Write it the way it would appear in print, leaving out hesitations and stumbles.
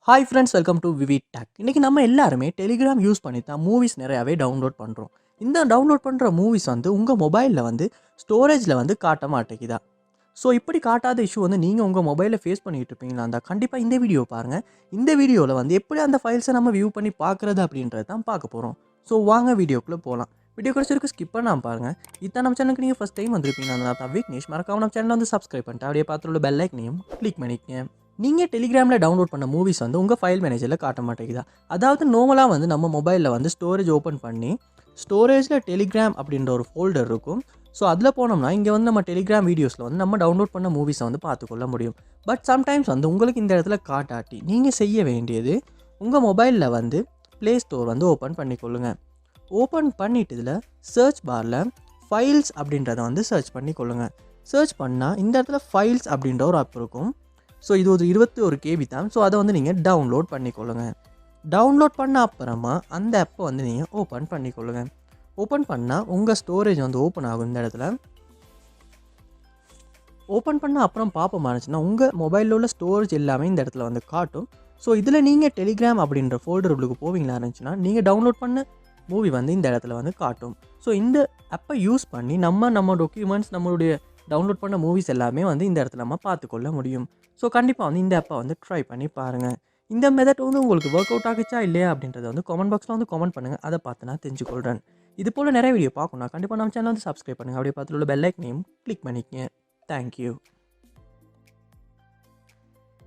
Hi friends, welcome to VividTech. இன்றைக்கி நம்ம எல்லாருமே டெலிகிராம் யூஸ் பண்ணி தான் மூவிஸ் நிறையாவே டவுன்லோட் பண்ணுறோம். இந்த டவுன்லோட் பண்ணுற மூவிஸ் வந்து உங்கள் மொபைலில் வந்து ஸ்டோரேஜில் வந்து காட்ட மாட்டேங்குதா? ஸோ இப்படி காட்டாத இஷ்யூ வந்து நீங்கள் உங்கள் மொபைலில் ஃபேஸ் பண்ணிகிட்டு இருப்பீங்களா இருந்தால் கண்டிப்பாக இந்த வீடியோ பாருங்கள். இந்த வீடியோவில் வந்து எப்படி அந்த ஃபைல்ஸை நம்ம வியூ பண்ணி பார்க்குறது அப்படின்றது தான் பார்க்க போகிறோம். ஸோ வாங்க வீடியோக்குள்ளே போகலாம். வீடியோ கிடைச்சிருக்கு ஸ்கிப் பண்ணாமல் பாருங்கள். இதான் நம்ம சேனலுக்கு நீங்கள் ஃபஸ்ட் டைம் வந்திருப்பீங்கன்னா தான் விக்னேஷ் மறக்காம நம்ம சேனலில் வந்து சப்ஸ்கிரைப் பண்ணிட்டு அப்படியே பார்த்துள்ள பெல் ஐக்கனையும் கிளிக் பண்ணிக்கங்க. நீங்கள் டெலிகிராமில் டவுன்லோட் பண்ண மூவிஸ் வந்து உங்கள் ஃபைல் மேனேஜரில் காட்ட மாட்டேங்குதா? அதாவது நார்மலாக வந்து நம்ம மொபைலில் வந்து ஸ்டோரேஜ் ஓப்பன் பண்ணி ஸ்டோரேஜில் டெலிகிராம் அப்படின்ற ஒரு ஃபோல்டர் இருக்கும். ஸோ அதில் போனோம்னா இங்கே வந்து நம்ம டெலிகிராம் வீடியோஸில் வந்து நம்ம டவுன்லோட் பண்ண மூவிஸை வந்து பார்த்துக்கொள்ள முடியும். பட் சம்டைம்ஸ் வந்து உங்களுக்கு இந்த இடத்துல காட்டாட்டி நீங்கள் செய்ய வேண்டியது உங்கள் மொபைலில் வந்து ப்ளே ஸ்டோர் வந்து ஓப்பன் பண்ணிக்கொள்ளுங்கள். ஓப்பன் பண்ணிட்டு இதில் சர்ச் பாரில் ஃபைல்ஸ் அப்படின்றத வந்து சர்ச் பண்ணிக்கொள்ளுங்கள். சர்ச் பண்ணால் இந்த இடத்துல ஃபைல்ஸ் அப்படின்ற ஒரு ஆப் இருக்கும். ஸோ இது ஒரு 21 KB தான். ஸோ அதை வந்து நீங்கள் டவுன்லோட் பண்ணிக்கொள்ளுங்கள். டவுன்லோட் பண்ண அப்புறமா அந்த ஆப்பை வந்து நீங்கள் ஓப்பன் பண்ணிக்கொள்ளுங்கள். ஓப்பன் பண்ணால் உங்கள் ஸ்டோரேஜ் வந்து ஓப்பன் ஆகும். இந்த இடத்துல ஓப்பன் பண்ண அப்புறம் பார்ப்போம் ஆனிச்சுன்னா உங்கள் மொபைலில் உள்ள ஸ்டோரேஜ் எல்லாமே இந்த இடத்துல வந்து காட்டும். ஸோ இதில் நீங்கள் டெலிகிராம் அப்படின்ற ஃபோல்டர் உங்களுக்கு போவீங்களா இருந்துச்சுன்னா நீங்கள் டவுன்லோட் பண்ண மூவி வந்து இந்த இடத்துல வந்து காட்டும். ஸோ இந்த ஆப்பை யூஸ் பண்ணி நம்ம டாக்குமெண்ட்ஸ் நம்மளுடைய டவுன்லோட் பண்ண மூவிஸ் எல்லாமே வந்து இந்த இடத்துல நம்ம பார்த்துக்கொள்ள முடியும். ஸோ கண்டிப்பாக வந்து இந்த ஆப்பை வந்து ட்ரை பண்ணி பாருங்கள். இந்த மெத்தட் வந்து உங்களுக்கு ஒர்க் அவுட் ஆகிச்சா இல்லையா அப்படின்றத வந்து கமெண்ட் பாக்ஸில் வந்து கமெண்ட் பண்ணுங்கள். அதை பார்த்து நான் தெரிஞ்சுக்கொள்கிறேன். இது போல் நிறைய வீடியோ பார்க்கணும் கண்டிப்பாக நம்ம சேனல் வந்து சப்ஸ்கிரைப் பண்ணுங்கள். அப்படியே பார்த்துட்டு உள்ள பெல் ஐக்கனையும் கிளிக் பண்ணிக்கங்க. தேங்க்யூ.